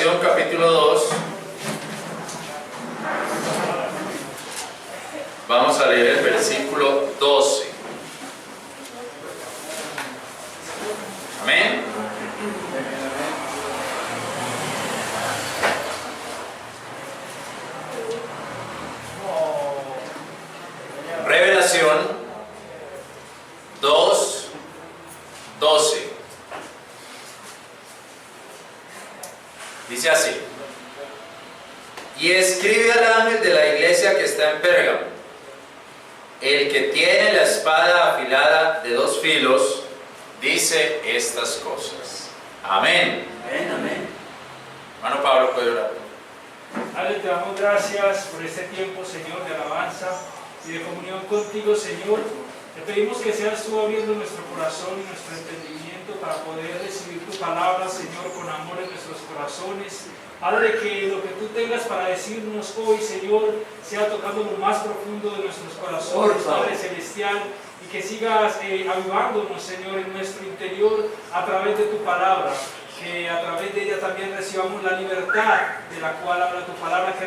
Revelación capítulo 2. Vamos a leer el versículo 12. Amén. Revelación 2, 12. Dice así: y escribe al ángel de la iglesia que está en Pérgamo, el que tiene la espada afilada de dos filos, dice estas cosas. Amén. Amén, amén. Hermano Pablo, puede orar. Padre, te damos gracias por este tiempo, Señor, de alabanza y de comunión contigo, Señor. Te pedimos que seas tú abriendo nuestro corazón y nuestro entendimiento para poder recibir tu palabra, Señor, con amor en nuestros corazones. Padre, que lo que tú tengas para decirnos hoy, Señor, sea tocando lo más profundo de nuestros corazones, Padre Celestial, y que sigas avivándonos, Señor, en nuestro interior a través de tu palabra. Que a través de ella también recibamos la libertad de la cual habla tu palabra, que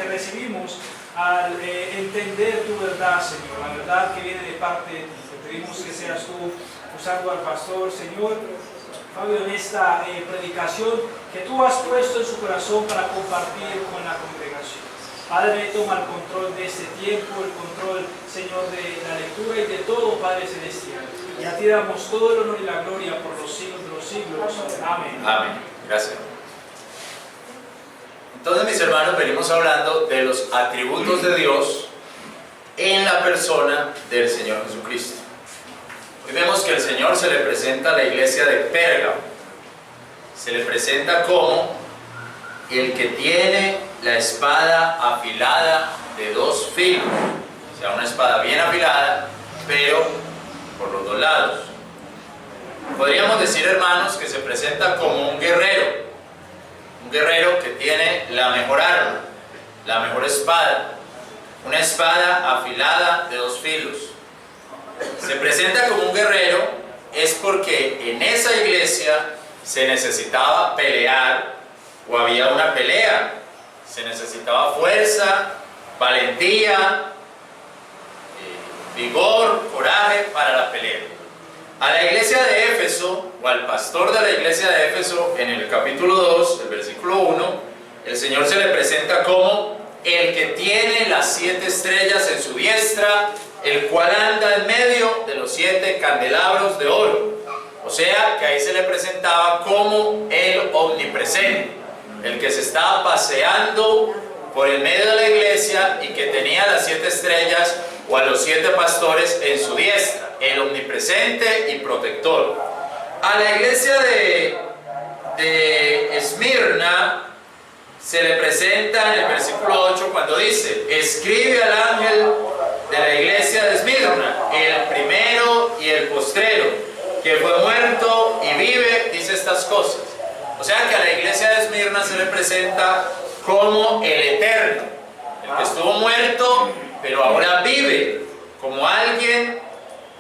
recibimos al entender tu verdad, Señor, la verdad que viene de parte de ti. Te pedimos que seas tú usando al pastor, Señor Fabio, en esta predicación que tú has puesto en su corazón para compartir con la congregación. Padre, toma el control de este tiempo, el control, Señor, de la lectura y de todo, Padre Celestial. Y a ti damos todo el honor y la gloria por los siglos de los siglos. Amén. Amén. Gracias. Entonces, mis hermanos, venimos hablando de los atributos de Dios en la persona del Señor Jesucristo. Hoy vemos que el Señor se le presenta a la iglesia de Pérgamo. Se le presenta como el que tiene la espada afilada de dos filos. O sea, una espada bien afilada, pero por los dos lados. Podríamos decir, hermanos, que se presenta como un guerrero que tiene la mejor arma, la mejor espada, una espada afilada de dos filos. Se presenta como un guerrero es porque en esa iglesia se necesitaba pelear o había una pelea, se necesitaba fuerza, valentía, vigor, coraje para la pelea. A la iglesia de Éfeso, o al pastor de la iglesia de Éfeso, en el capítulo 2, el versículo 1, el Señor se le presenta como el que tiene las 7 estrellas en su diestra, el cual anda en medio de los 7 candelabros de oro. O sea, que ahí se le presentaba como el omnipresente, el que se estaba paseando por el medio de la iglesia y que tenía las 7 estrellas o a los 7 pastores en su diestra, el omnipresente y protector. A la iglesia de Esmirna se le presenta en el versículo 8 cuando dice: escribe al ángel de la iglesia de Esmirna, el primero y el postrero, que fue muerto y vive, dice estas cosas. O sea que a la iglesia de Esmirna se le presenta como el eterno, el que estuvo muerto pero ahora vive, como alguien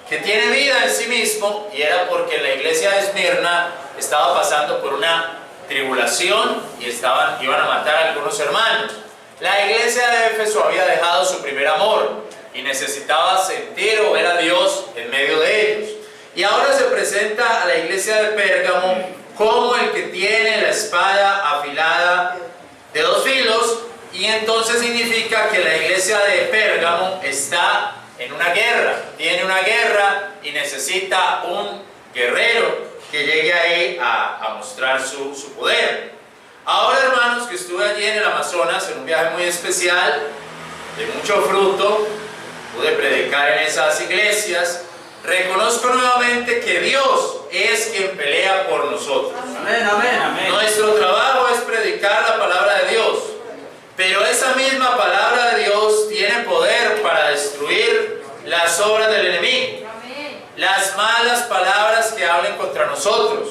que tiene vida en sí mismo, y era porque la iglesia de Esmirna estaba pasando por una tribulación y iban a matar a algunos hermanos. La iglesia de Éfeso había dejado su primer amor y necesitaba sentir o ver a Dios en medio de ellos. Y ahora se presenta a la iglesia de Pérgamo como el que tiene la espada afilada de dos filos, y entonces significa que la iglesia de Pérgamo está en una guerra, tiene una guerra y necesita un guerrero que llegue ahí a mostrar su poder. Ahora, hermanos, que estuve allí en el Amazonas en un viaje muy especial, de mucho fruto, pude predicar en esas iglesias, reconozco nuevamente que Dios es quien pelea por nosotros. Amén, amén, amén. Nuestro trabajo es predicar la palabra de Dios, pero esa misma palabra de Dios tiene poder para destruir las obras del enemigo. Las malas palabras que hablen contra nosotros,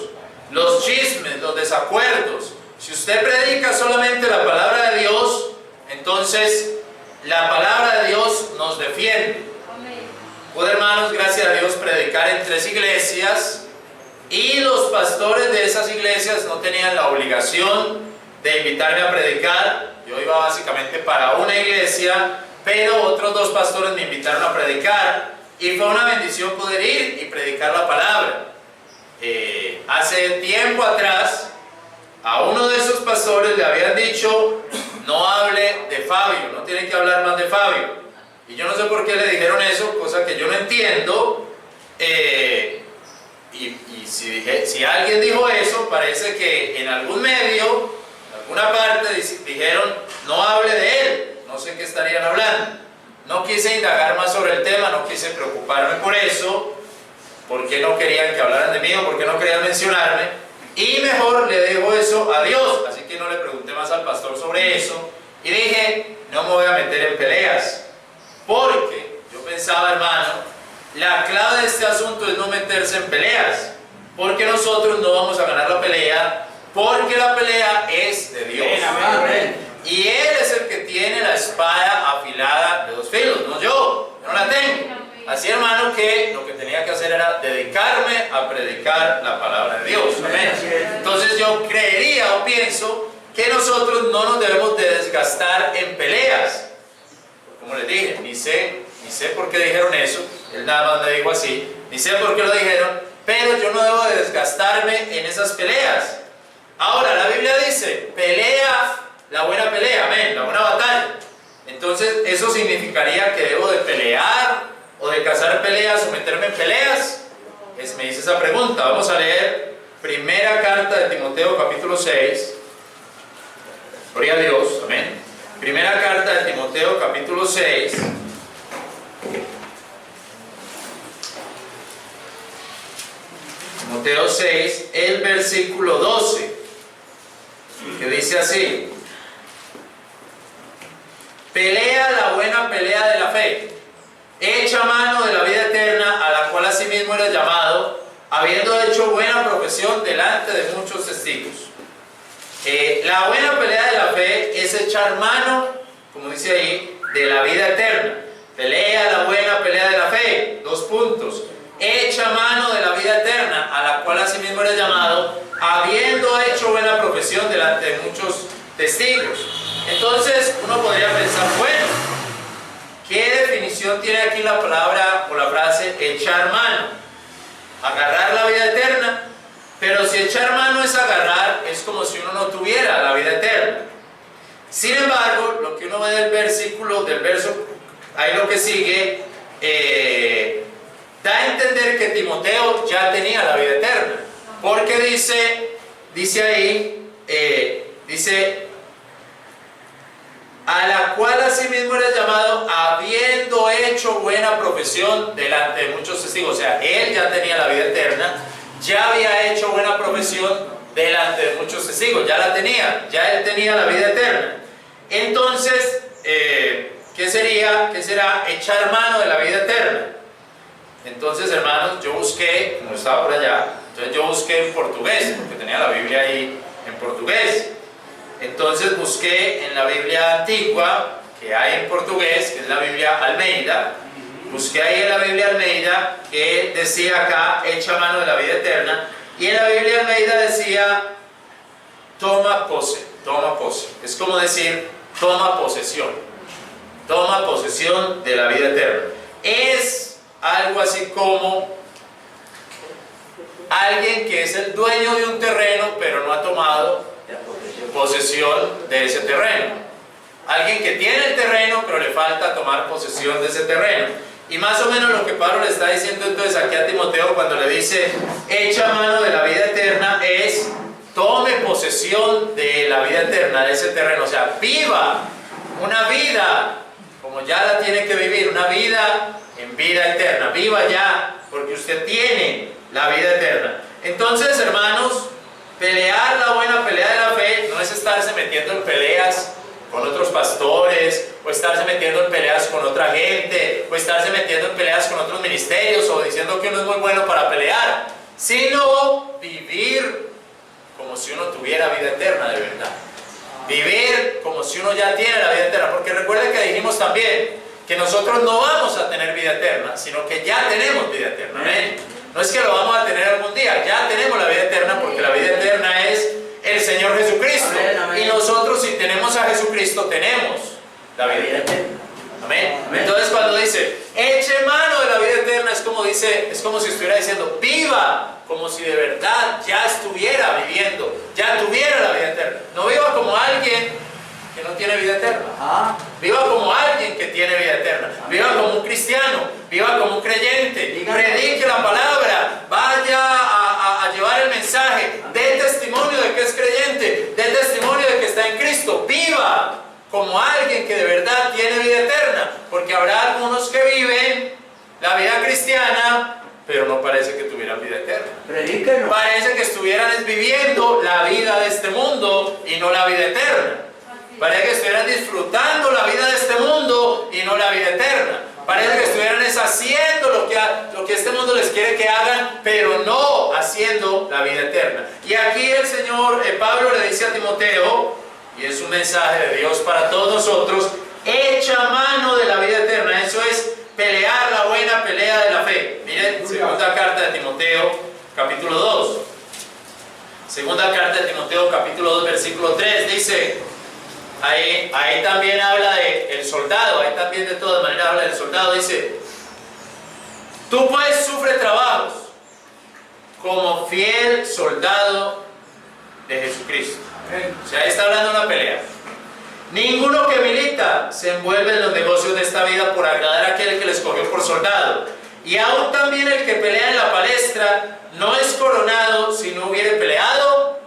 los chismes, los desacuerdos. Si usted predica solamente la palabra de Dios, entonces la palabra de Dios nos defiende. Pude, hermanos, gracias a Dios, predicar en 3 iglesias, y los pastores de esas iglesias no tenían la obligación de invitarme a predicar. Yo iba básicamente para una iglesia, pero otros 2 pastores me invitaron a predicar y fue una bendición poder ir y predicar la palabra. Hace tiempo atrás a uno de esos pastores le habían dicho: no hable de Fabio, no tiene que hablar más de Fabio. Y yo no sé por qué le dijeron eso, cosa que yo no entiendo. Y si alguien dijo eso, parece que en algún medio, en alguna parte dijeron: no hable de él. No sé qué estarían hablando. No quise indagar más sobre el tema, no quise preocuparme por eso, porque no querían que hablaran de mí o porque no querían mencionarme, y mejor le dejo eso a Dios. Así que no le pregunté más al pastor sobre eso y dije: no me voy a meter en peleas, porque yo pensaba, hermano, la clave de este asunto es no meterse en peleas, porque nosotros no vamos a ganar la pelea, porque la pelea es de Dios. Amén. Y Él es el que tiene la espada afilada de 2 filos, no yo no la tengo. Así, hermano, que lo que tenía que hacer era dedicarme a predicar la palabra de Dios. Amén. Entonces yo creería o pienso que nosotros no nos debemos de desgastar en peleas. Como les dije, ni sé por qué dijeron eso, él nada más me dijo así, ni sé por qué lo dijeron, pero yo no debo de desgastarme en esas peleas. Ahora, la Biblia dice: pelea la buena pelea, amén, la buena batalla. Entonces, eso significaría que debo de pelear o de cazar peleas o meterme en peleas. Me hice esa pregunta. Vamos a leer primera carta de Timoteo, capítulo 6. Gloria a Dios, amén. Primera carta de Timoteo, capítulo 6. Timoteo 6, el versículo 12, que dice así: pelea la buena pelea de la fe, echa mano de la vida eterna, a la cual asimismo eres llamado, habiendo hecho buena profesión delante de muchos testigos. La buena pelea de la fe es echar mano, como dice ahí, de la vida eterna. Pelea la buena pelea de la fe, 2 puntos. Echa mano de la vida eterna, a la cual asimismo eres llamado, habiendo hecho buena profesión delante de muchos testigos. Entonces uno podría pensar: bueno, ¿qué definición tiene aquí la palabra o la frase echar mano? Agarrar la vida eterna. Pero si echar mano es agarrar, es como si uno no tuviera la vida eterna. Sin embargo, lo que uno ve del verso, ahí lo que sigue, da a entender que Timoteo ya tenía la vida eterna. Porque dice ahí, a la cual asimismo eres llamado, habiendo hecho buena profesión delante de muchos testigos. O sea, él ya tenía la vida eterna, ya había hecho buena profesión delante de muchos testigos, ya la tenía, ya él tenía la vida eterna. Entonces, ¿qué será echar mano de la vida eterna? Entonces, hermanos, yo busqué, como estaba por allá, entonces yo busqué en portugués, porque tenía la Biblia ahí en portugués. Entonces busqué en la Biblia antigua, que hay en portugués, que es la Biblia Almeida. Busqué ahí en la Biblia Almeida que decía acá, echa mano de la vida eterna. Y en la Biblia Almeida decía, toma pose. Es como decir, toma posesión de la vida eterna. Es algo así como alguien que es el dueño de un terreno, pero no ha tomado posesión de ese terreno. Alguien que tiene el terreno, pero le falta tomar posesión de ese terreno. Y más o menos lo que Pablo le está diciendo entonces aquí a Timoteo cuando le dice echa mano de la vida eterna es tome posesión de la vida eterna, de ese terreno. O sea, viva una vida como ya la tiene que vivir, una vida en vida eterna. Viva ya, porque usted tiene la vida eterna. Entonces, hermanos, pelear la buena pelea de la fe no es estarse metiendo en peleas con otros pastores, o estarse metiendo en peleas con otra gente, o estarse metiendo en peleas con otros ministerios, o diciendo que uno es muy bueno para pelear, sino vivir como si uno tuviera vida eterna de verdad. Vivir como si uno ya tiene la vida eterna, porque recuerden que dijimos también que nosotros no vamos a tener vida eterna, sino que ya tenemos vida eterna. ¿Amén? No es que lo vamos a tener algún día, ya tenemos la vida eterna porque la vida eterna es el Señor Jesucristo. Amén, amén. Y nosotros, si tenemos a Jesucristo, tenemos la vida eterna. Amén. Amén. Entonces cuando dice, eche mano de la vida eterna, es como si estuviera diciendo, viva como si de verdad ya estuviera viviendo, ya tuviera la vida eterna. No viva como alguien que no tiene vida eterna. Ajá. Viva como alguien que tiene vida eterna. Viva como un cristiano, viva como un creyente. Predique la palabra, vaya a llevar el mensaje, dé testimonio de que es creyente, dé testimonio de que está en Cristo. Viva como alguien que de verdad tiene vida eterna, porque habrá algunos que viven la vida cristiana, pero no parece que tuvieran vida eterna. Predíquenlo. Parece que estuvieran viviendo la vida de este mundo y no la vida eterna. Parece que estuvieran disfrutando la vida de este mundo y no la vida eterna. Parece que estuvieran haciendo lo que este mundo les quiere que hagan, pero no haciendo la vida eterna. Y aquí el Señor, Pablo le dice a Timoteo, y es un mensaje de Dios para todos nosotros, echa mano de la vida eterna. Eso es pelear la buena pelea de la fe. Miren, segunda carta de Timoteo, capítulo 2. Segunda carta de Timoteo, capítulo 2, versículo 3, dice, ahí también habla del soldado, ahí también de todas maneras habla del soldado, dice, tú pues sufre trabajos como fiel soldado de Jesucristo. O sea, ahí está hablando de una pelea. Ninguno que milita se envuelve en los negocios de esta vida por agradar a aquel que le escogió por soldado. Y aún también el que pelea en la palestra no es coronado si no hubiere peleado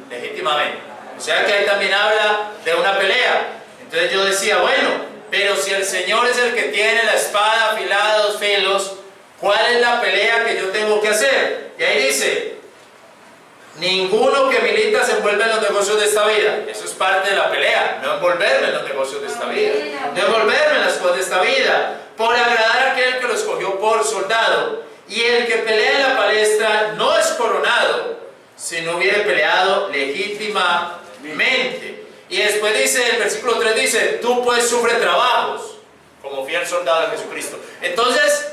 legítimamente. O sea que ahí también habla de una pelea. Entonces yo decía, bueno, pero si el Señor es el que tiene la espada afilada a dos filos, ¿cuál es la pelea que yo tengo que hacer? Y ahí dice, ninguno que milita se envuelve en los negocios de esta vida. Eso es parte de la pelea, no envolverme en los negocios de esta vida, no envolverme en las cosas de esta vida, por agradar a aquel que lo escogió por soldado. Y el que pelea en la palestra no es coronado si no hubiere peleado legítimamente. Y después dice, el versículo 3 dice, tú pues sufre trabajos como fiel soldado de Jesucristo. Entonces,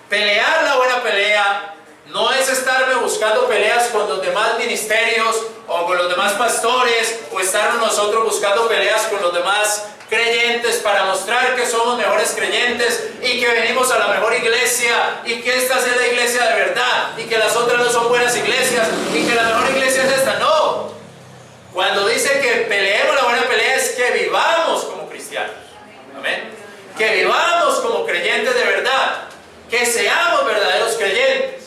pelear la buena pelea no es estarme buscando peleas con los demás ministerios o con los demás pastores, o estar nosotros buscando peleas con los demás creyentes para mostrar que somos mejores creyentes y que venimos a la mejor iglesia y que esta es la iglesia de verdad y que las otras no son buenas iglesias y que la mejor iglesia es esta. No. Cuando dice que peleemos la buena pelea es que vivamos como cristianos. Amén. Que vivamos como creyentes de verdad. Que seamos verdaderos creyentes.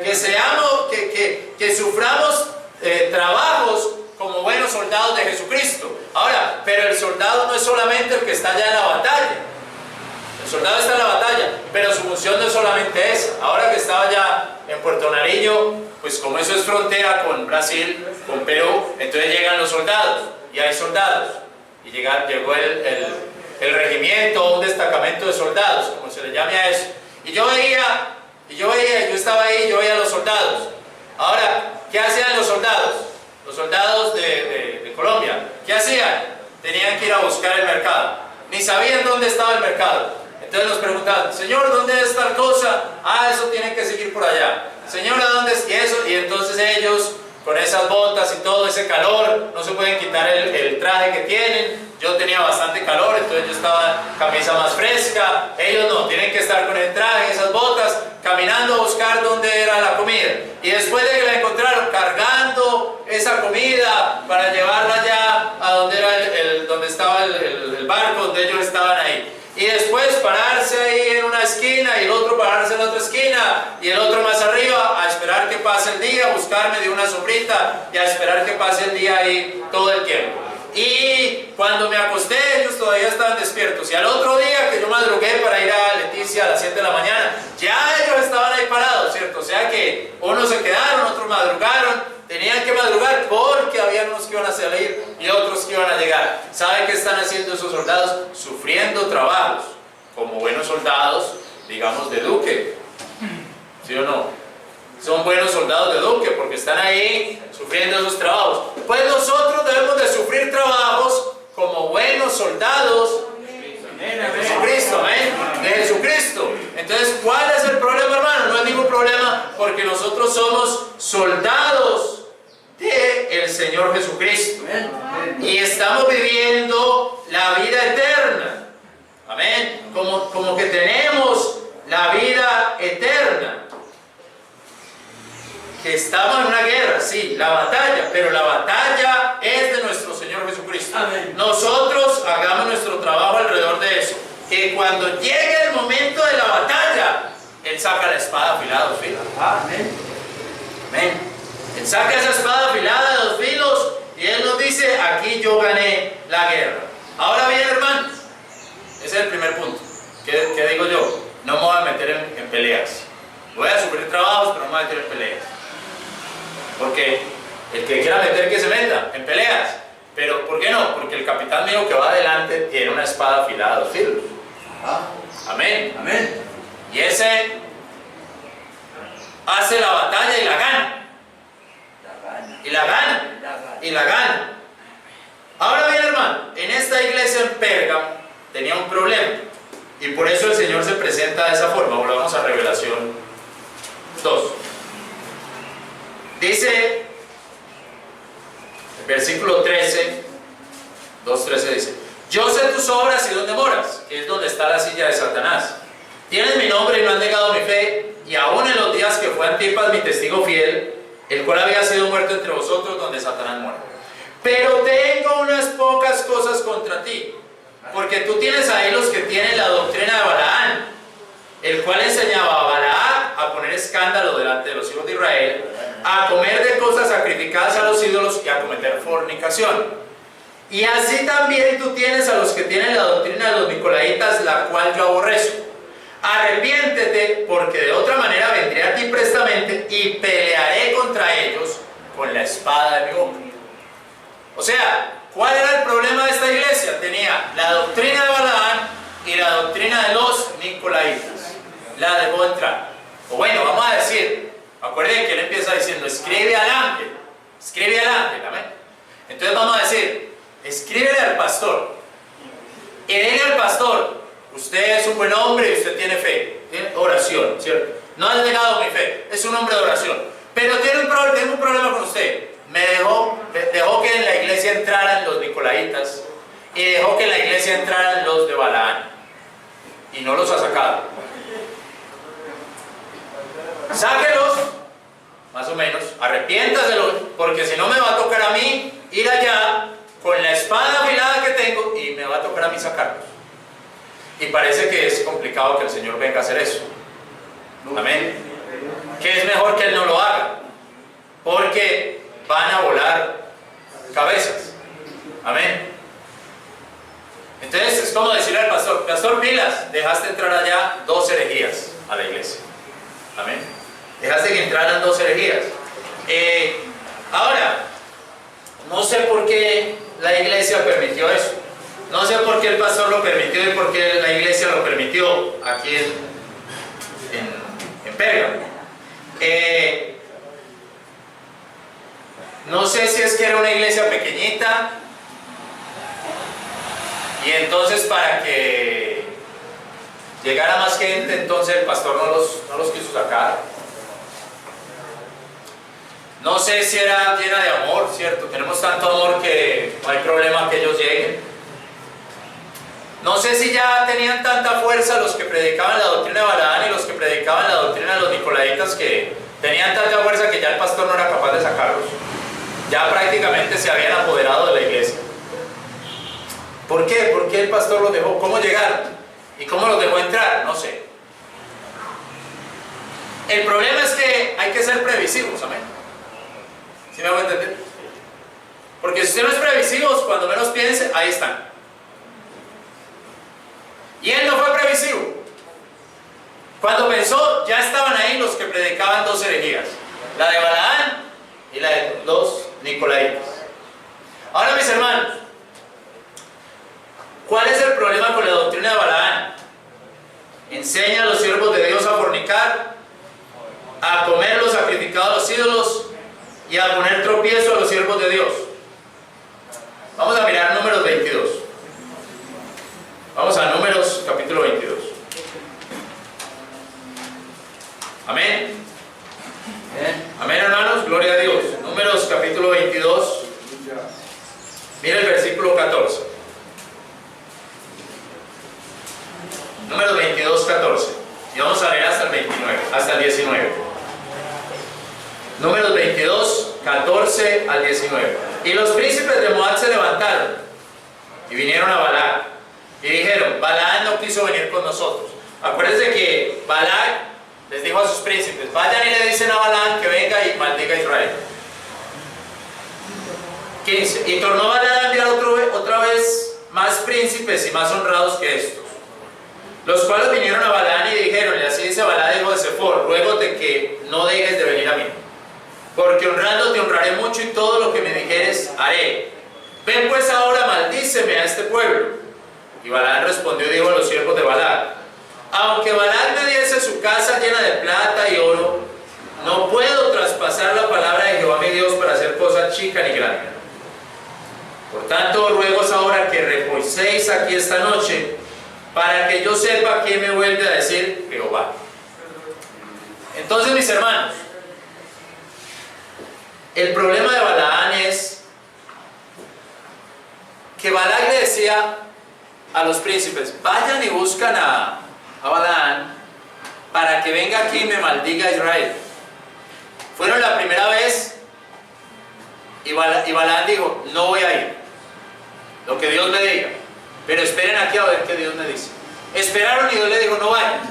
Que seamos, que suframos trabajos como buenos soldados de Jesucristo. Ahora, pero el soldado no es solamente el que está allá en la batalla. El soldado está en la batalla, pero su función no es solamente esa. Ahora que estaba allá en Puerto Nariño, pues como eso es frontera con Brasil, con Perú, entonces llegan los soldados, y hay soldados. Y llegó el regimiento, un destacamento de soldados, como se le llame a eso. Y yo estaba ahí, yo veía a los soldados. Ahora, ¿qué hacían los soldados? Los soldados de Colombia, ¿qué hacían? Tenían que ir a buscar el mercado. Ni sabían dónde estaba el mercado. Entonces nos preguntaban, Señor, ¿dónde es tal cosa? Ah, eso tiene que seguir por allá. Señor, ¿a dónde es? Y eso, y entonces ellos, con esas botas y todo ese calor, no se pueden quitar el traje que tienen. Yo tenía bastante calor, entonces yo estaba camisa más fresca. Ellos no, tienen que estar con el traje, esas botas, caminando a buscar dónde era la comida. Y después de que la encontraron, cargando esa comida para llevarla allá a donde era donde estaba el barco, donde ellos estaban ahí. Y después pararse ahí en una esquina y el otro pararse en la otra esquina y el otro más arriba a esperar que pase el día, buscarme de una sombrita y a esperar que pase el día ahí todo el tiempo. Y cuando me acosté, ellos todavía estaban despiertos. Y al otro día que yo madrugué para ir a Leticia a las 7 de la mañana, ya ellos estaban ahí parados, ¿cierto? O sea que unos se quedaron, otros madrugaron, tenían que madrugar porque había unos que iban a salir y otros que iban a llegar. ¿Saben qué están haciendo esos soldados? Sufriendo trabajos, como buenos soldados, digamos, de Duque. ¿Sí o no? Son buenos soldados de Duque porque están ahí sufriendo esos trabajos. Pues nosotros debemos de sufrir trabajos como buenos soldados de Jesucristo, amén, de Jesucristo. Entonces, ¿cuál es el problema, hermano? No es ningún problema porque nosotros somos soldados del Señor Jesucristo. Y estamos viviendo la vida eterna. Amén. Como que tenemos la vida eterna. Que estamos en una guerra, sí, la batalla, pero la batalla es de nuestro Señor Jesucristo. Amén. Nosotros hagamos nuestro trabajo alrededor de eso. Que cuando llegue el momento de la batalla, Él saca la espada afilada de 2 filos. Amén. Amén. Él saca esa espada afilada de 2 filos y Él nos dice, aquí yo gané la guerra. Ahora bien, hermanos, ese es el primer punto. ¿Qué digo yo? No me voy a meter en peleas. Voy a sufrir trabajos, pero no me voy a meter en peleas. Porque el que quiera meter, que se meta en peleas. Pero ¿por qué no? Porque el capitán mío que va adelante tiene una espada afilada de 2 filos. Amén. Amén. Y ese hace la batalla y la gana. Y la gana. Y la gana. Ahora bien, hermano, en esta iglesia en Pérgamo tenía un problema. Y por eso el Señor se presenta de esa forma. Volvamos a Revelación 2. Dice, el versículo 13, 2:13 dice: yo sé tus obras y dónde moras, que es donde está la silla de Satanás. Tienes mi nombre y no han negado mi fe, y aún en los días que fue Antipas mi testigo fiel, el cual había sido muerto entre vosotros, donde Satanás muere. Pero tengo unas pocas cosas contra ti, porque tú tienes ahí los que tienen la doctrina de Balaán, el cual enseñaba a Balac a poner escándalo delante de los hijos de Israel, a comer de cosas sacrificadas a los ídolos y a cometer fornicación. Y así también tú tienes a los que tienen la doctrina de los nicolaitas, la cual yo aborrezco. Arrepiéntete, porque de otra manera vendré a ti prestamente y pelearé contra ellos con la espada de mi boca. O sea, ¿cuál era el problema de esta iglesia? Tenía la doctrina de Balaán y la doctrina de los nicolaitas. La dejó entrar. O bueno, vamos a decir, acuérdense que él empieza diciendo, escribe al ángel, amén. Entonces vamos a decir, escríbele al pastor y dile al pastor, usted es un buen hombre y usted tiene fe, tiene oración, ¿cierto? No ha negado mi fe, es un hombre de oración, pero tengo un problema con usted. Dejó que en la iglesia entraran los nicolaitas y dejó que en la iglesia entraran los de Balaán y no los ha sacado. Sáquelos, más o menos, arrepiéntaselos, porque si no me va a tocar a mí ir allá con la espada afilada que tengo y me va a tocar a mí sacarlos. Y parece que es complicado que el Señor venga a hacer eso. Amén. Que es mejor que Él no lo haga, porque van a volar cabezas. Amén. Entonces es como decirle al pastor, pastor, pilas, dejaste entrar allá 2 herejías a la iglesia. Amén. Dejaste que entraran 2 herejías. Ahora, no sé por qué la iglesia permitió eso. No sé por qué el pastor lo permitió y por qué la iglesia lo permitió aquí en Pérgamo. No sé si es que era una iglesia pequeñita y entonces para que llegara más gente, entonces el pastor no los quiso sacar. No sé si era llena de amor, ¿cierto? Tenemos tanto amor que no hay problema que ellos lleguen. No sé si ya tenían tanta fuerza los que predicaban la doctrina de Balaán y los que predicaban la doctrina de los nicolaitas, que tenían tanta fuerza que ya el pastor no era capaz de sacarlos. Ya prácticamente se habían apoderado de la iglesia. ¿Por qué? ¿Por qué el pastor los dejó? ¿Cómo llegaron? ¿Y cómo los dejó entrar? No sé. El problema es que hay que ser previsivos, amén. ¿Sí me hago entender? Porque si usted no es previsivo, cuando menos piense, ahí están. Y él no fue previsivo. Cuando pensó, ya estaban ahí los que predicaban 2 herejías, la de Balaán y la de los nicolaitas. Ahora, mis hermanos, ¿cuál es el problema con la doctrina de Balaán? Enseña a los siervos de Dios a fornicar, a comer lo sacrificado a los ídolos y a poner tropiezo a los siervos de Dios. Vamos a mirar Números 22. Vamos a Números capítulo 22. Amén. Amén, hermanos, gloria a Dios. Números capítulo 22. Mira el versículo 14. Números 22, 14. Y vamos a leer hasta el 29, hasta el 19. Números 22, 14 al 19. Y los príncipes de Moab se levantaron y vinieron a Balac y dijeron: Balac no quiso venir con nosotros. Acuérdense que Balac les dijo a sus príncipes: vayan y le dicen a Balac que venga y maldiga a Israel. 15. Y tornó Balac a enviar otra vez más príncipes y más honrados que estos, los cuales vinieron a Balac y dijeron: y así dice Balac hijo de Sefor, ruégote que no dejes de venir a mí, porque honrándote honraré mucho y todo lo que me dijeres haré. Ven pues ahora, maldíceme a este pueblo. Y Balac respondió y dijo a los siervos de Balac: aunque Balac me diese su casa llena de plata y oro, no puedo traspasar la palabra de Jehová mi Dios para hacer cosa chica ni grande. Por tanto, ruegos ahora que reposéis aquí esta noche, para que yo sepa qué me vuelve a decir Jehová. Entonces, mis hermanos, el problema de Balaam es que Balac le decía a los príncipes: vayan y buscan a Balaam para que venga aquí y me maldiga a Israel. Fueron la primera vez y Balaam dijo: no voy a ir, lo que Dios me diga, pero esperen aquí a ver qué Dios me dice. Esperaron y Dios le dijo: no vayan.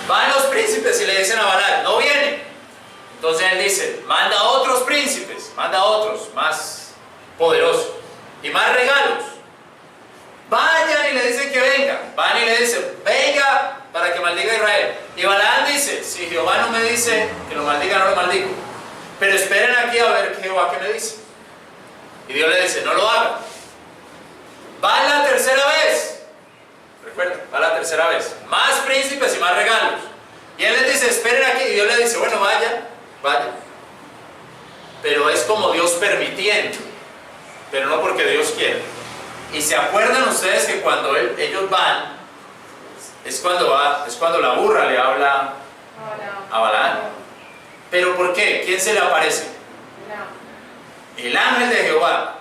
Van los príncipes y le dicen a Balac: no vienen. Entonces él dice: manda a otros príncipes, manda a otros más poderosos y más regalos. Vayan y le dicen que venga. Van y le dicen: venga para que maldiga a Israel. Y Balaam dice: si Jehová no me dice que lo maldiga, no lo maldigo, pero esperen aquí a ver Jehová qué me dice. Y Dios le dice: no lo hagan. Va la tercera vez. Recuerden, va la tercera vez. Más príncipes y más regalos. Y él les dice: esperen aquí. Y Dios le dice: bueno, vaya. Pero es como Dios permitiendo, pero no porque Dios quiere. Y se acuerdan ustedes que cuando ellos van, es cuando la burra le habla a Balaam. ¿Pero por qué? ¿Quién se le aparece? El ángel de Jehová.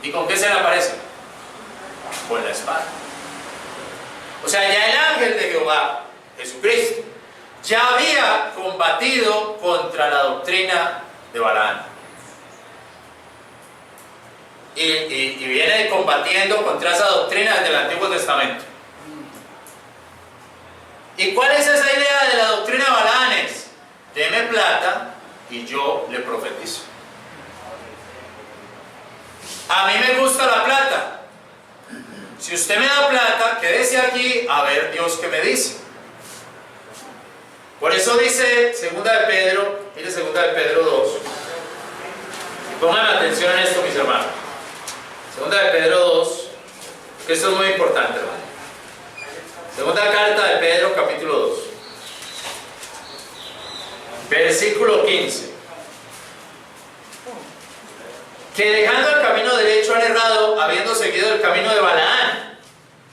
¿Y con qué se le aparece? Con la espada. O sea, ya el ángel de Jehová, Jesucristo, ya había combatido contra la doctrina de Balaam. Y viene combatiendo contra esa doctrina desde el Antiguo Testamento. ¿Y cuál es esa idea de la doctrina de Balaam? Es: deme plata y yo le profetizo. A mí me gusta la plata. Si usted me da plata, quédese aquí a ver Dios qué me dice. Por eso dice segunda de Pedro, mire segunda de Pedro 2. Y pongan atención en esto, mis hermanos. Segunda de Pedro 2, que esto es muy importante, hermano. Segunda carta de Pedro, capítulo 2. Versículo 15. Que dejando el camino derecho han errado, habiendo seguido el camino de Balaam,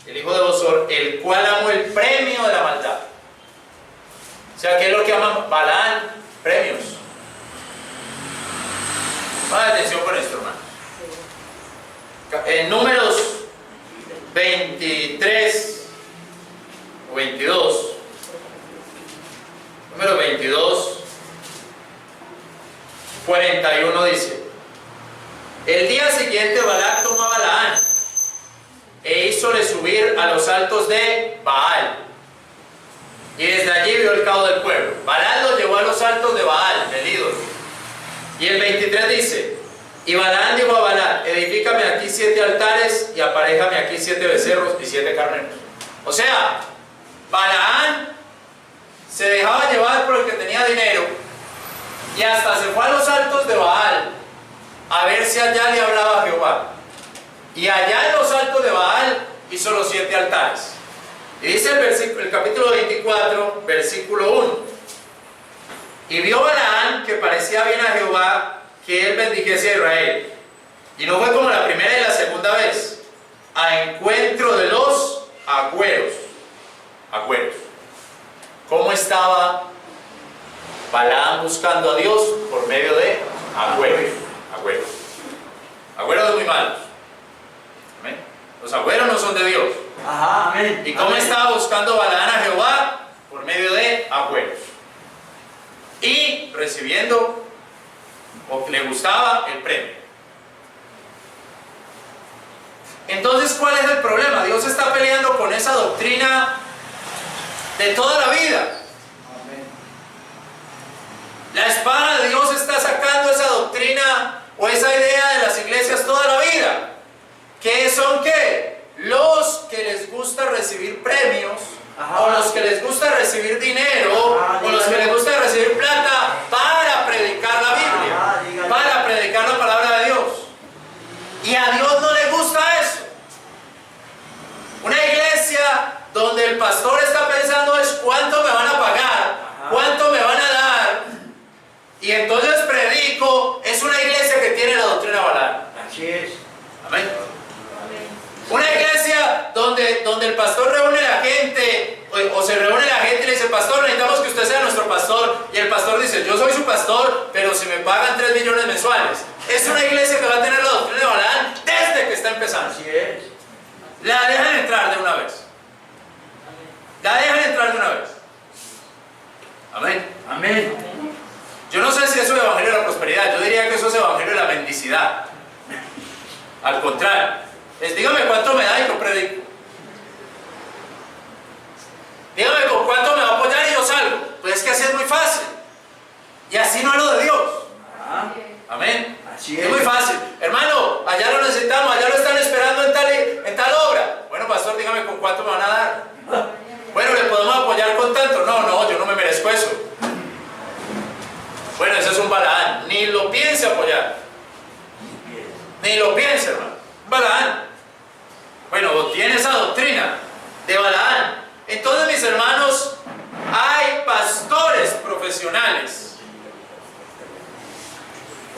el hijo de Bosor, el cual amó el premio de la maldad. O sea, ¿qué es lo que ama Balaam? Premios. Pongan atención con esto, hermano. En Números 23 o 22, número 22, 41 dice: el día siguiente Balac tomó a Balaam e hízole subir a los altos de Baal, y desde allí vio el cabo del pueblo. Balac lo llevó a los altos de Baal, del ídolo. Y el 23 dice: y Balaam dijo a Balac: edifícame aquí 7 altares y aparéjame aquí 7 becerros y 7 carneros. O sea, Balaam se dejaba llevar por el que tenía dinero y hasta se fue a los altos de Baal a ver si allá le hablaba a Jehová. Y allá en los altos de Baal hizo los 7 altares. Y dice el capítulo 24, versículo 1: y vio Balaam que parecía bien a Jehová que él bendijese a Israel. Y no fue como la primera y la segunda vez, a encuentro de los agüeros. ¿Cómo estaba Balaam buscando a Dios por medio de agüeros. Agüeros muy malos. ¿Amén? Los agüeros no son de Dios. Ajá, amén. ¿Y cómo amén. estaba buscando Balaam a Jehová? Por medio de agüeros. Y recibiendo, o le gustaba, el premio. Entonces, ¿cuál es el problema? Dios está peleando con esa doctrina de toda la vida. La espada de Dios está sacando esa doctrina o esa idea de las iglesias toda la vida. ¿Qué son qué? Los que les gusta recibir premios, ajá, o los que les gusta recibir dinero, ajá, o los que les gusta recibir plata para predicar la Biblia, ajá, para predicar la palabra de Dios. Y a Dios no le gusta eso. Una iglesia donde el pastor está pensando es cuánto me van a pagar, cuánto me van a dar, y entonces predico, es una iglesia que tiene la doctrina de Balaam. Así es. Amén. Una iglesia donde el pastor reúne a la gente, o se reúne la gente y le dice, pastor, necesitamos que usted sea nuestro pastor, y el pastor dice, yo soy su pastor, pero si me pagan 3 millones mensuales. Es una iglesia que va a tener la doctrina de Balaam desde que está empezando. Así es. La dejan entrar de una vez. La dejan entrar de una vez. Amén. Amén. Yo no sé si eso es evangelio de la prosperidad. Yo diría que eso es evangelio de la mendicidad. Al contrario, es dígame cuánto me da y yo predico. Dígame con cuánto me va a apoyar y yo salgo. Pues es que así es muy fácil. Y así no es lo de Dios. Ajá. Amén. Así Es muy fácil. Hermano, allá lo necesitamos, allá lo están esperando en tal obra. Bueno, pastor, dígame con cuánto me van a dar. Bueno, ¿le podemos apoyar con tanto? No, yo no me merezco eso. Bueno, ese es un Balaam. Ni lo piense apoyar. Ni lo piense, hermano. Balaam. Bueno, tiene esa doctrina de Balaam. Entonces, mis hermanos, hay pastores profesionales.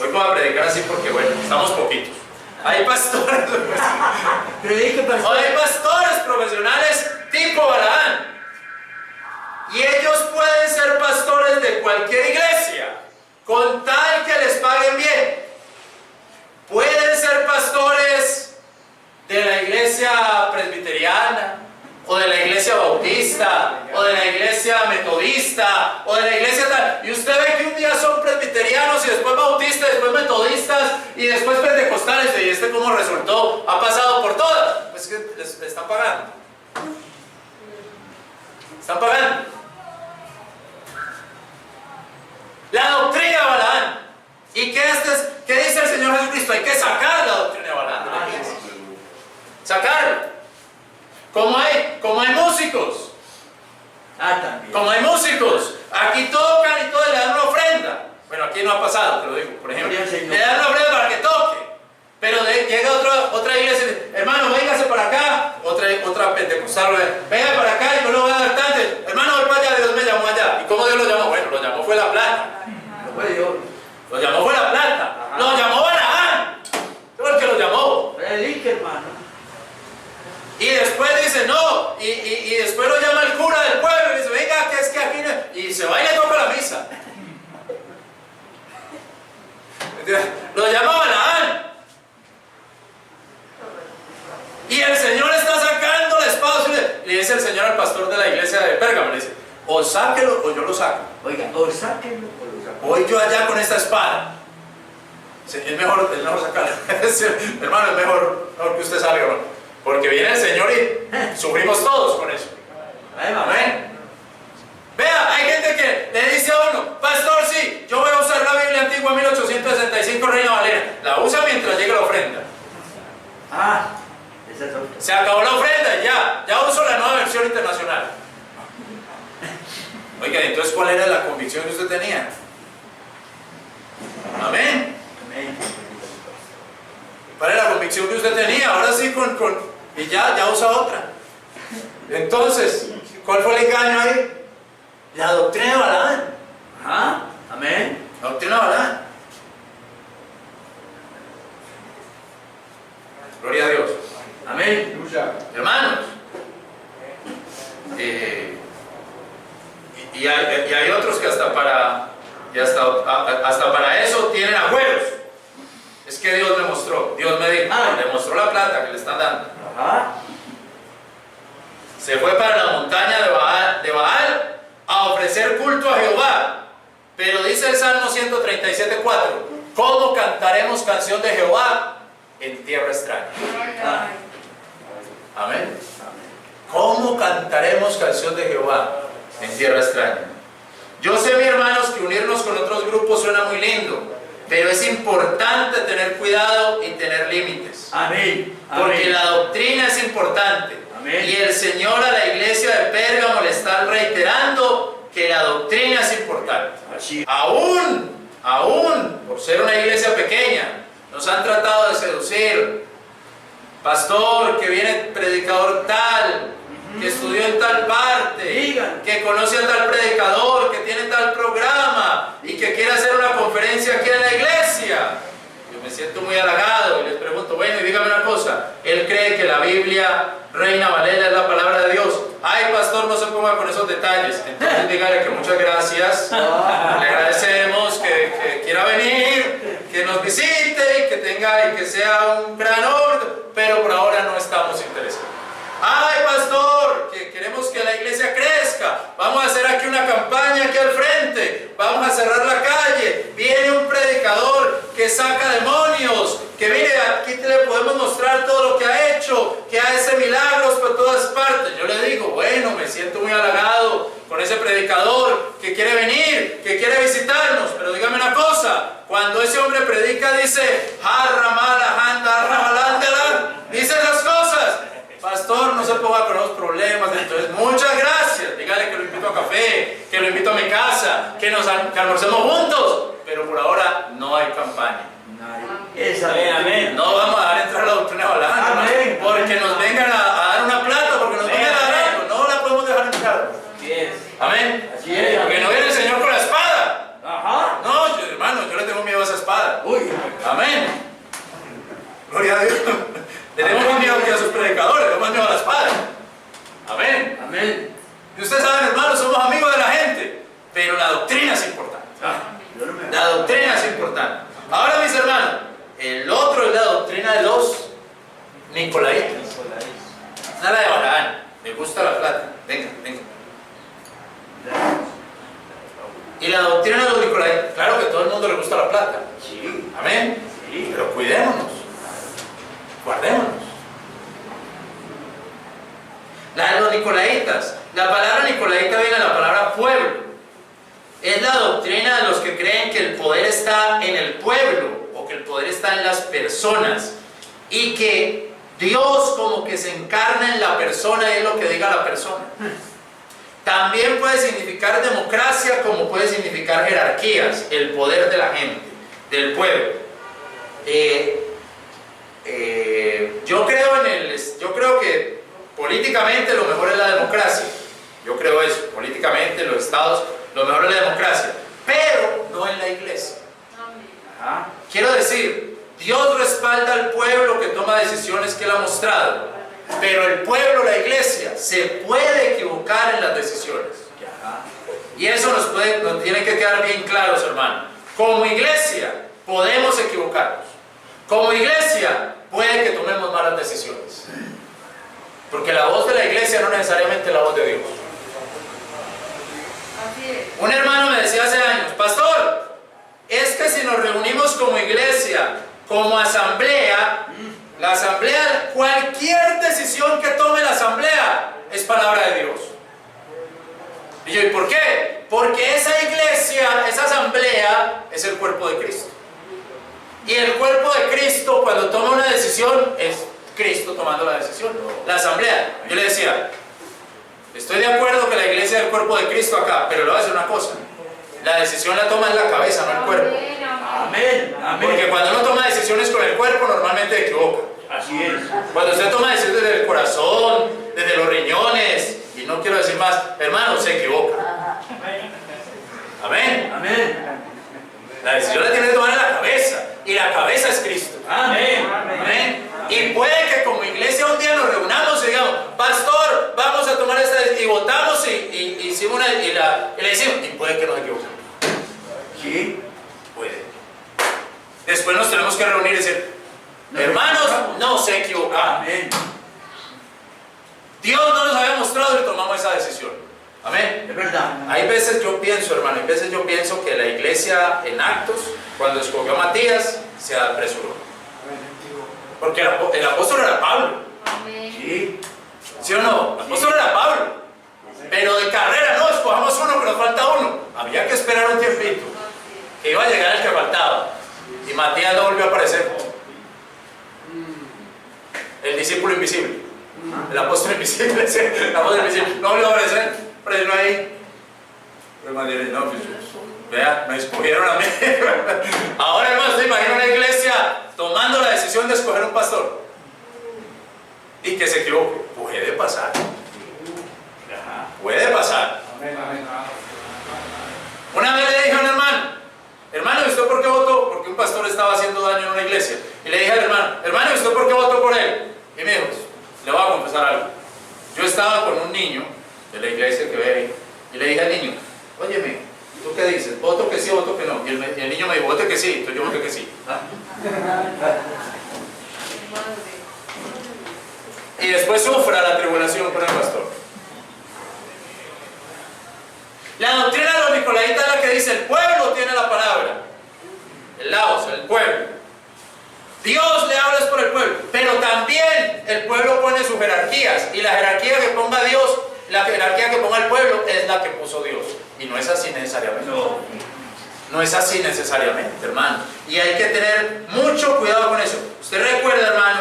Hoy voy a predicar así porque, bueno, estamos poquitos. Hay pastores Predique, pastor. hay pastores profesionales tipo Balaam. Y ellos pueden ser pastores de cualquier iglesia, con tal que les paguen bien. Pueden ser pastores de la iglesia presbiteriana, o de la iglesia bautista, o de la iglesia metodista, o de la iglesia tal. Y usted ve que un día son presbiterianos, y después bautistas, después metodistas, y después pentecostales. ¿Y este cómo resultó? Ha pasado por todas. Pues que les están pagando. Están pagando. La doctrina de Balaam. ¿Y qué dice el Señor Jesucristo? Hay que sacar la doctrina de Balaam de la iglesia. Sacarla. Como hay músicos. También. Como hay músicos. Aquí tocan y todos le dan una ofrenda. Bueno, aquí no ha pasado, te lo digo. Por ejemplo, le dan una ofrenda para que toque. Pero llega otra iglesia y dice, hermano, véngase para acá. Otra pentecostal, venga para acá y yo le voy a dar tanto. Hermano, voy para allá, Dios me llamó allá. ¿Y cómo Dios lo llamó? Bueno, lo llamó fue la plata. No fue Dios. Lo llamó fue la plata. Ajá. Lo llamó Balaam. Fue el que lo llamó. Predique, hermano. Y después dice, no. Y después lo llama el cura del pueblo y dice, venga, que es que aquí no. Y se va y le toca la misa. Lo llama Balaam. Y el Señor está sacando la espada. Le dice el Señor al pastor de la iglesia de Pérgamo, le dice, o sáquelo o yo lo saco. Oiga, o sáquenlo o lo saco. Voy yo allá con esta espada. Es mejor sacarlo. Hermano, es mejor que usted salga, hermano. Porque viene el Señor y sufrimos todos con eso. Amén. Vea, hay gente que le dice a uno, pastor, sí, yo voy a usar la Biblia antigua 1865 Reina Valera. La usa mientras llegue la ofrenda. Esa es otra. Se acabó la ofrenda y ya uso la nueva versión internacional. Oiga, entonces, ¿cuál era la convicción que usted tenía? Amén. Amén. ¿Cuál era la convicción que usted tenía? Ahora sí, y ya usa otra. Entonces, ¿cuál fue el engaño ahí? La doctrina de Balaam. Amén. La doctrina de Balaam. Gloria a Dios. Amén. Hermanos, y hay otros que hasta para Y hasta para eso tienen agüeros. Es que Dios me mostró, Dios me dijo, le mostró la plata que le están dando. Ajá. Se fue para la montaña de Baal a ofrecer culto a Jehová. Pero dice el Salmo 137:4, ¿cómo cantaremos canción de Jehová en tierra extraña? Amén. ¿Cómo cantaremos canción de Jehová en tierra extraña? Yo sé, mis hermanos, que unirnos con otros grupos suena muy lindo, pero es importante tener cuidado y tener límites. Amén. Porque la doctrina es importante. Amén. Y el Señor a la iglesia de Pérgamo le está reiterando que la doctrina es importante. Así. Aún por ser una iglesia pequeña, nos han tratado de seducir. Pastor, que viene predicador tal, que estudió en tal parte, Digan. que conoce a tal predicador, que tiene tal programa y que quiere hacer una conferencia aquí en la iglesia. Yo me siento muy halagado y les pregunto, bueno, y dígame una cosa, ¿él cree que la Biblia Reina Valera es la palabra de Dios? Ay, pastor, no se ponga con esos detalles. Entonces dígale que muchas gracias, le agradecemos que quiera venir, que nos visite y que tenga y que sea un gran orden, pero por ahora no estamos interesados. Ay, pastor, que queremos que la iglesia crezca, vamos a hacer aquí una campaña aquí al frente, vamos a cerrar la calle, viene un predicador que saca demonios, que mire, aquí le podemos mostrar todo lo que ha hecho, que hace milagros por todas partes. Yo le digo, bueno, me siento muy halagado con ese predicador que quiere venir, que quiere visitarnos, pero dígame una cosa, cuando ese hombre predica dice, dice esas cosas, pastor, no se ponga con los problemas, entonces muchas gracias, dígale que lo invito a café, que lo invito a mi casa, que almorcemos juntos, pero por ahora no hay campaña. Amén. No vamos a dejar entrar la doctrina hablando, Amén. porque nos vengan a dar una plata, porque nos vengan a dar algo, no la podemos dejar entrar. Así es. Amén. Así es. Porque no viene el Señor con la espada. Ajá. No, hermano, yo le tengo miedo a esa espada. Uy. Amén. Gloria a Dios. Tenemos más miedo que a sus predicadores, tenemos más miedo a la espada. Amén. Amén. Y ustedes saben, hermanos, somos amigos de la gente, pero la doctrina es importante. La doctrina es importante. Ahora, mis hermanos, el otro es la doctrina de los nicolaitas. Nada de Balaán, me gusta la plata. Venga. Y la doctrina de los nicolaitas, claro que a todo el mundo le gusta la plata. Sí. Amén. Sí. Pero cuidémonos. Guardémonos. La de los nicolaitas. La palabra nicolaita viene de la palabra pueblo. Es la doctrina de los que creen que el poder está en el pueblo o que el poder está en las personas y que Dios como que se encarna en la persona y es lo que diga la persona. También puede significar democracia como puede significar jerarquías, el poder de la gente, del pueblo. Yo creo que políticamente lo mejor es la democracia. Yo creo eso. Políticamente en los estados lo mejor es la democracia, pero no en la iglesia. Ajá. Quiero decir, Dios respalda al pueblo que toma decisiones que Él ha mostrado, pero el pueblo, la iglesia, se puede equivocar en las decisiones. Ajá. Y eso nos tiene que quedar bien claros, hermano. Como iglesia podemos equivocarnos. Como iglesia puede que tomemos malas decisiones. Porque la voz de la iglesia no necesariamente es la voz de Dios. Un hermano me decía hace años, pastor, es que si nos reunimos como iglesia, como asamblea, la asamblea, cualquier decisión que tome la asamblea es palabra de Dios. Y yo, ¿y por qué? Porque esa iglesia, esa asamblea, es el cuerpo de Cristo. Y el cuerpo de Cristo, cuando toma una decisión, es Cristo tomando la decisión. La asamblea. Yo le decía, estoy de acuerdo que la iglesia es el cuerpo de Cristo acá, pero le voy a decir una cosa. La decisión la toma en la cabeza, no el cuerpo. Amén. Amén. Porque cuando uno toma decisiones con el cuerpo, normalmente se equivoca. Así es. Cuando usted toma decisiones desde el corazón, desde los riñones, y no quiero decir más, hermano, se equivoca. Amén. Amén. La decisión la tiene que tomar en la cabeza, y la cabeza es Cristo. Amén. Amén. Y puede que como iglesia un día nos reunamos y digamos, pastor, vamos a tomar esta decisión, y votamos y hicimos y le decimos, y puede que nos equivoquemos. Sí. Puede. Después nos tenemos que reunir y decir, hermanos, no se equivocaron. Amén. Dios no nos había mostrado y tomamos esa decisión. Amén. Es verdad. Hay veces yo pienso, hermano, hay veces yo pienso que la iglesia en Actos, cuando escogió a Matías, se apresuró. Porque el apóstol era Pablo. Sí. ¿Sí o no? El apóstol era Pablo. Pero de carrera, no, escojamos uno que nos falta uno. Había que esperar un tiempito. Que iba a llegar el que faltaba. Y Matías no volvió a aparecer. El discípulo invisible. El apóstol invisible. El apóstol invisible. No volvió a aparecer. Pero no ahí. Pues Matías, no, pues, vea, me escogieron a mí. Ahora, hermano, ¿se imagina una iglesia tomando la decisión de escoger un pastor? Y que se equivoque. Puede pasar. Puede pasar. Una vez le dije a un hermano, ¿y usted por qué votó? Porque un pastor estaba haciendo daño en una iglesia. Y le dije al hermano, ¿y usted por qué votó por él? Y me dijo, le voy a confesar algo. Yo estaba con un niño de la iglesia que ve ahí. Y le dije al niño, óyeme, ¿tú qué dices? ¿Voto que sí o voto que no? Y el niño me dijo, vote que sí. Entonces yo voté que sí. Y después sufra la tribulación con el pastor. La doctrina de los nicolaitas es la que dice, el pueblo tiene la palabra. El laos, el pueblo. Dios le habla es por el pueblo. Pero también el pueblo pone sus jerarquías. Y la jerarquía que ponga Dios, la jerarquía que ponga el pueblo, es la que puso Dios. Y no es así necesariamente. No es así necesariamente, hermano. Y hay que tener mucho cuidado con eso. Usted recuerda, hermano,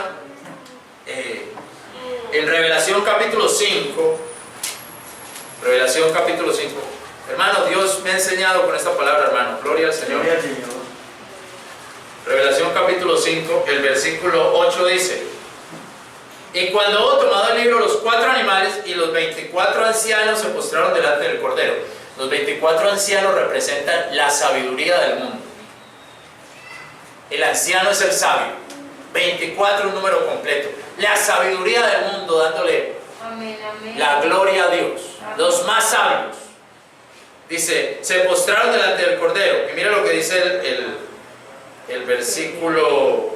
en Revelación capítulo 5, Revelación capítulo 5, hermano, Dios me ha enseñado con esta palabra, hermano, gloria al Señor. Gloria al Señor. Revelación capítulo 5, el versículo 8 dice, y cuando hubo tomado el libro, los 4 animales y los 24 ancianos se postraron delante del Cordero. Los 24 ancianos representan la sabiduría del mundo. El anciano es el sabio. 24 un número completo. La sabiduría del mundo dándole la gloria a Dios. Los más sabios. Dice, se postraron delante del Cordero. Y mira lo que dice el versículo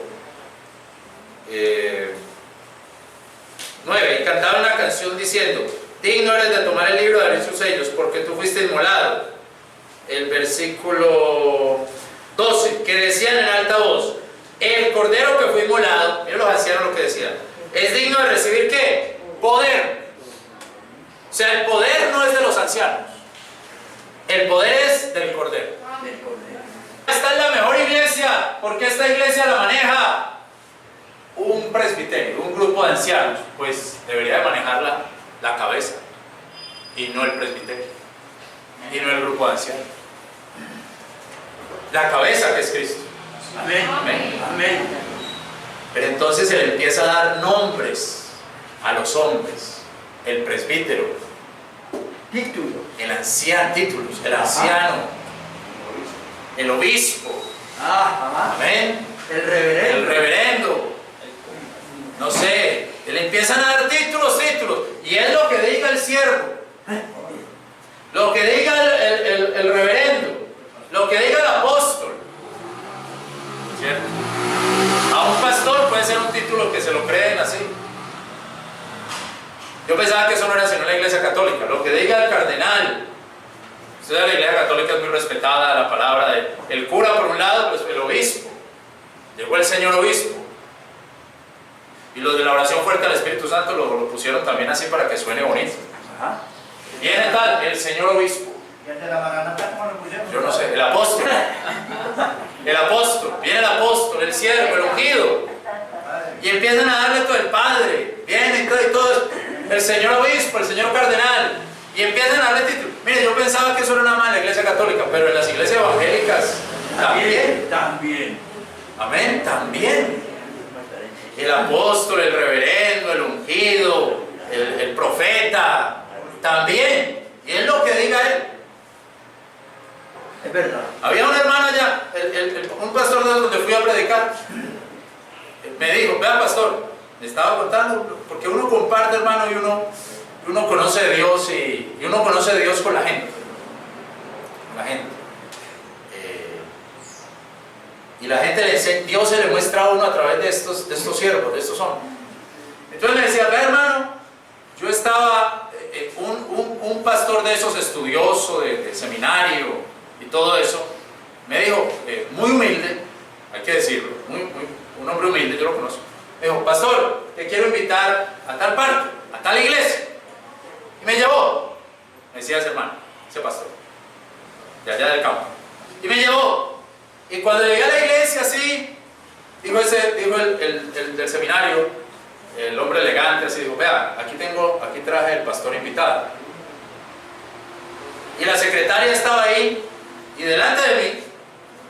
9. Y cantaban una canción diciendo, digno eres de tomar el libro de abrir sus sellos, porque tú fuiste inmolado. El versículo 12, que decían en alta voz, el cordero que fue inmolado, miren los ancianos lo que decían, es digno de recibir ¿qué? Poder. O sea, el poder no es de los ancianos, el poder es del cordero. Esta es la mejor iglesia, porque esta iglesia la maneja un presbiterio, un grupo de ancianos. Pues debería de manejarla la cabeza y no el presbiterio y no el grupo de ancianos. La cabeza que es Cristo. Amén. Amén. Amén. Pero entonces se le empieza a dar nombres a los hombres. El presbítero, Título. el anciano, títulos, el anciano, el obispo, amén, El reverendo. el reverendo, no sé, le empiezan a dar títulos, y es lo que diga el siervo, lo que diga el reverendo, lo que diga el apóstol, ¿cierto? A un pastor puede ser un título que se lo creen así. Yo pensaba que eso no era sino la iglesia católica, lo que diga el cardenal. Usted sabe, la iglesia católica es muy respetada, la palabra del cura por un lado, pues el obispo, llegó el señor obispo. Y los de la oración fuerte al Espíritu Santo lo pusieron también así para que suene bonito. Ajá. Viene tal, el señor obispo. ¿Y el de la maranata cómo lo pusieron? Yo no sé, el apóstol. El apóstol, viene el apóstol, el siervo, el ungido. Y empiezan a darle todo el padre. Viene y todo, el señor obispo, el señor cardenal. Y empiezan a darle título. Mire, yo pensaba que eso era nada más en la iglesia católica, pero en las iglesias evangélicas también. También. Amén, también. El apóstol, el reverendo, el ungido, el profeta, también. Y es lo que diga él. Es verdad. Había un hermano allá, un pastor de donde fui a predicar, me dijo, vea pastor, me estaba contando, porque uno comparte, hermano, y uno conoce de Dios y uno conoce de Dios con la gente. Con la gente. Y la gente Dios se le muestra a uno a través de estos siervos, de estos hombres. Entonces me decía, ve hermano, yo estaba, un pastor de esos estudioso, de seminario y todo eso, me dijo, muy humilde, hay que decirlo, un hombre humilde, yo lo conozco. Me dijo, pastor, te quiero invitar a tal parte, a tal iglesia. Y me llevó, me decía ese hermano, ese pastor, de allá del campo. Y me llevó. Y cuando llegué a la iglesia, así, dijo el del seminario, el hombre elegante, así, dijo, vea, aquí traje el pastor invitado. Y la secretaria estaba ahí, y delante de mí,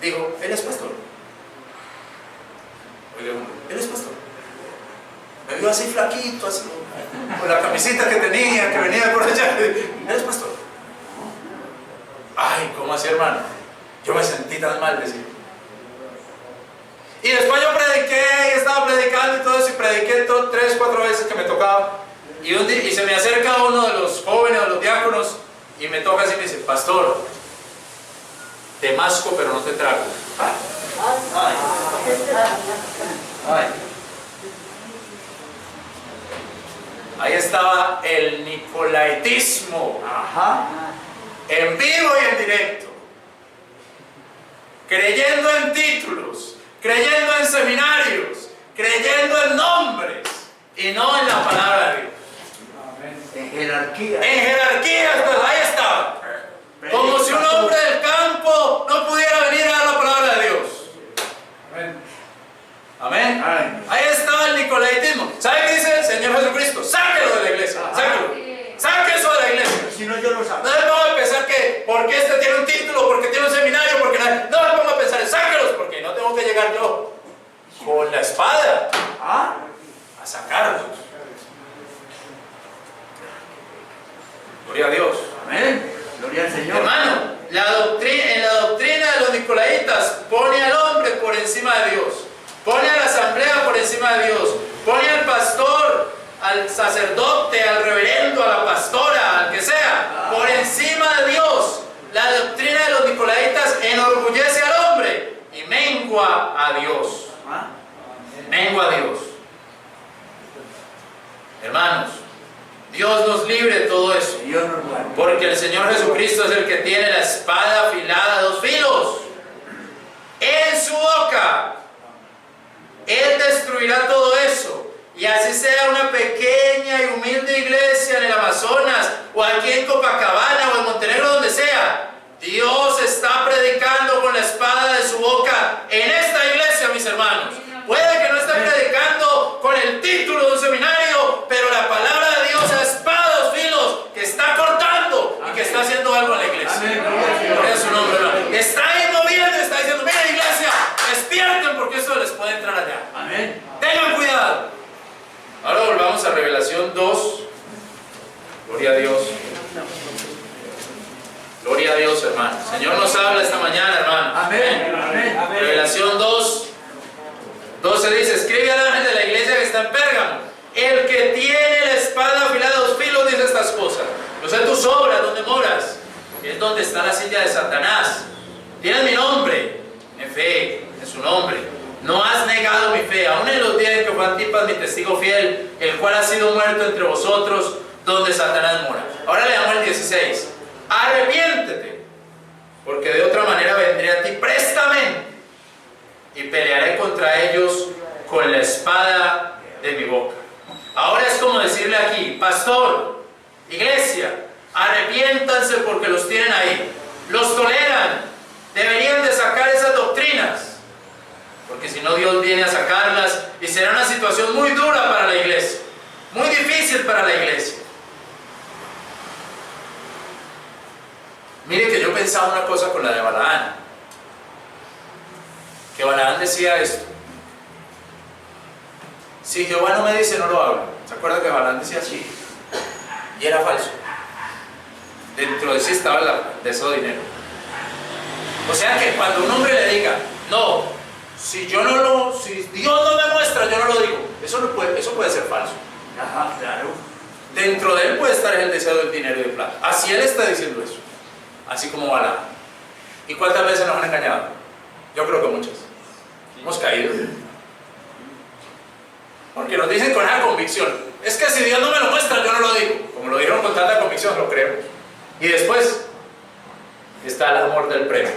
dijo, él es pastor. Oiga, él es pastor. Me vio así flaquito, así, con la camisita que tenía, que venía de por allá. Él es pastor. Ay, ¿cómo así, hermano? Yo me sentí tan mal, decía. Y después yo prediqué, y estaba predicando y todo eso, y prediqué 3, 4 veces que me tocaba. Y se me acerca uno de los jóvenes, de los diáconos, y me toca así y me dice, pastor, te masco pero no te trago. Ay. Ay. Ahí estaba el nicolaitismo, Ajá. en vivo y en directo, creyendo en títulos, creyendo en seminarios, creyendo en nombres y no en la palabra de Dios. En jerarquía. En jerarquías, pues ahí estaba, como si un hombre del campo no pudiera venir a dar la palabra de Dios. Amén. Ay. Ahí estaba el nicolaitismo. ¿Sabe qué dice el Señor Jesucristo? Sáquelo de la iglesia, sáquelo. Saque eso de la iglesia. Si no, yo lo saco. No me pongo a pensar que porque este tiene un título, porque tiene un seminario, porque no me pongo a pensar en sáquelos, porque no tengo que llegar yo con la espada a sacarlos. Gloria a Dios. Amén. Gloria al Señor. Hermano, en la doctrina de los nicolaitas pone al hombre por encima de Dios, pone a la asamblea por encima de Dios, pone al pastor, al sacerdote, al reverendo, a la pastora, al que sea, por encima de Dios. La doctrina de los nicolaitas enorgullece al hombre y mengua a Dios. Mengua a Dios. Hermanos, Dios nos libre de todo eso. Dios nos guarde. Porque el Señor Jesucristo es el que tiene la espada afilada de 2 filos en su boca. Él destruirá todo eso. Y así sea una pequeña y humilde iglesia en el Amazonas, o aquí en Copacabana, o en Montenegro, donde sea. Dios está predicando con la espada de su boca en esta iglesia, mis hermanos. Puede que no esté predicando con el título de un seminario, pero la palabra de Dios es espada de 2 filos que está cortando y que está haciendo algo en la iglesia. Gloria a su nombre, hermano. Está ahí moviendo y está diciendo, mira iglesia, despierten porque esto les puede entrar allá. Amén. Tengan cuidado. Ahora volvamos a Revelación 2. Gloria a Dios. Gloria a Dios, hermano. El Señor nos habla esta mañana, hermano. Amén. Amén. Revelación 2, 12 dice, escribe al ángel de la iglesia que está en Pérgamo, el que tiene la espada afilada de 2 filos dice estas cosas. Yo sé tus obras, donde moras, que es donde está la silla de Satanás. Tienes mi nombre, en fe, en su nombre. No has negado mi fe, aún en los días en que fue Antipas mi testigo fiel, el cual ha sido muerto entre vosotros, donde Satanás mora. Ahora leamos el 16. Arrepiéntete, porque de otra manera vendré a ti prestamente y pelearé contra ellos con la espada de mi boca. Ahora es como decirle aquí, pastor, iglesia, arrepiéntanse porque los tienen ahí, los toleran, deberían de sacar esas doctrinas, porque si no Dios viene a sacarlas y será una situación muy dura para la iglesia, muy difícil para la iglesia. Mire que yo pensaba una cosa con la de Balaán, que Balaán decía esto: si Jehová no me dice, no lo hago. ¿Se acuerdan que Balaán decía así? Y era falso. Dentro de sí estaba el deseo de dinero. O sea que cuando un hombre le diga, no, si Dios no me muestra, yo no lo digo, eso puede ser falso. Ajá, claro. Dentro de él puede estar el deseo del dinero y del plata. Así él está diciendo eso. Así como Balaam. ¿Y cuántas veces nos han engañado? Yo creo que muchas. Hemos caído. Porque nos dicen con esa convicción. Es que si Dios no me lo muestra, yo no lo digo. Como lo dijeron con tanta convicción, lo creemos. Y después está el amor del premio.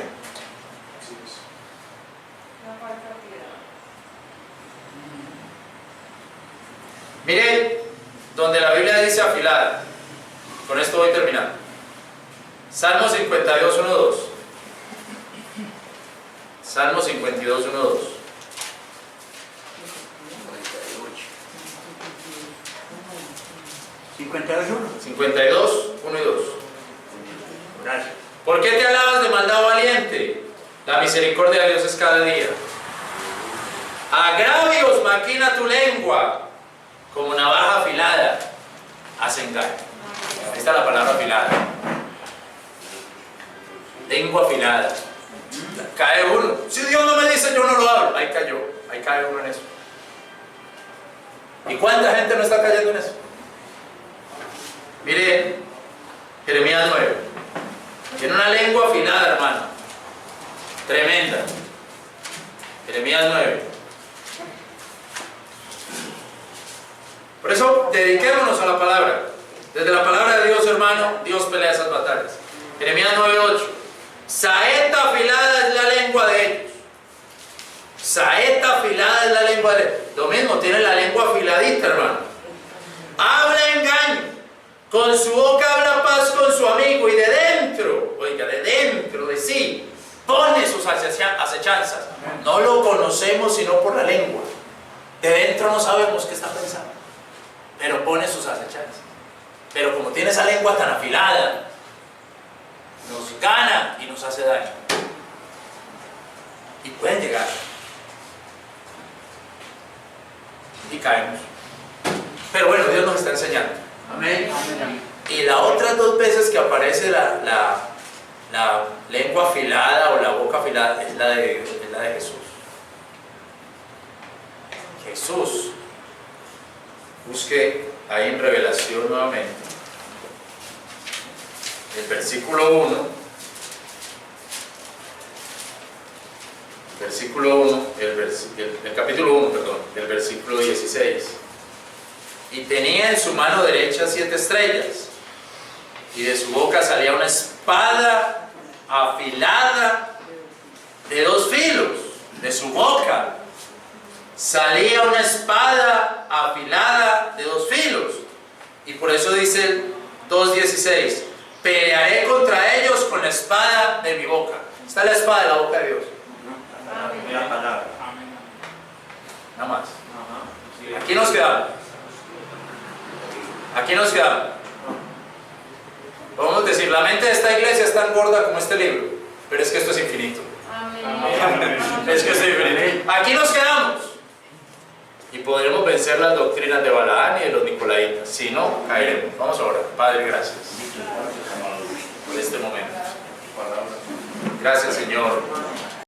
Miren, donde la Biblia dice afilada. Con esto voy terminando. Salmo 52, 1, 2. Salmo 52, 1, 2. 52, 1 y 2. Gracias. ¿Por qué te alabas de maldad valiente? La misericordia de Dios es cada día. Agravios maquina tu lengua, como navaja afilada hace engaño. Ahí está la palabra afilada. Lengua afilada. Cae uno. Si Dios no me dice, yo no lo hablo. Ahí cayó. Ahí cae uno en eso. ¿Y cuánta gente no está cayendo en eso? Mire, Jeremías 9. Tiene una lengua afilada, hermano. Tremenda. Jeremías 9. Por eso, dediquémonos a la palabra. Desde la palabra de Dios, hermano, Dios pelea esas batallas. Jeremías 9:8. Saeta afilada es la lengua de ellos. Saeta afilada es la lengua de ellos. Lo mismo, tiene la lengua afiladita, hermano. Habla engaño. Con su boca habla paz con su amigo y de dentro, oiga, de dentro de sí, pone sus acechanzas. No lo conocemos sino por la lengua. De dentro no sabemos qué está pensando, pero pone sus acechanzas. Pero como tiene esa lengua tan afilada, nos gana y nos hace daño. Y pueden llegar. Y caemos. Pero bueno, Dios nos está enseñando. Amén. Y las otras dos veces que aparece la lengua afilada o la boca afilada es la de Jesús. Jesús. Busque ahí en Revelación nuevamente. El versículo 1. Versículo 1, el capítulo 1, perdón, el versículo 16. Y tenía en su mano derecha 7 estrellas, y de su boca salía una espada afilada de 2 filos. De su boca salía una espada afilada de 2 filos. Y por eso dice el 2:16, pelearé contra ellos con la espada de mi boca. Está la espada de la boca de Dios. La palabra. Nada más. Aquí nos quedamos. Aquí nos quedamos. Podemos decir, la mente de esta iglesia es tan gorda como este libro, pero es que esto es infinito. Es que esto es infinito. Aquí nos quedamos. Y podremos vencer las doctrinas de Balaán y de los Nicolaitas. Si no, caeremos. Vamos a orar. Padre, gracias por este momento. Gracias, Señor.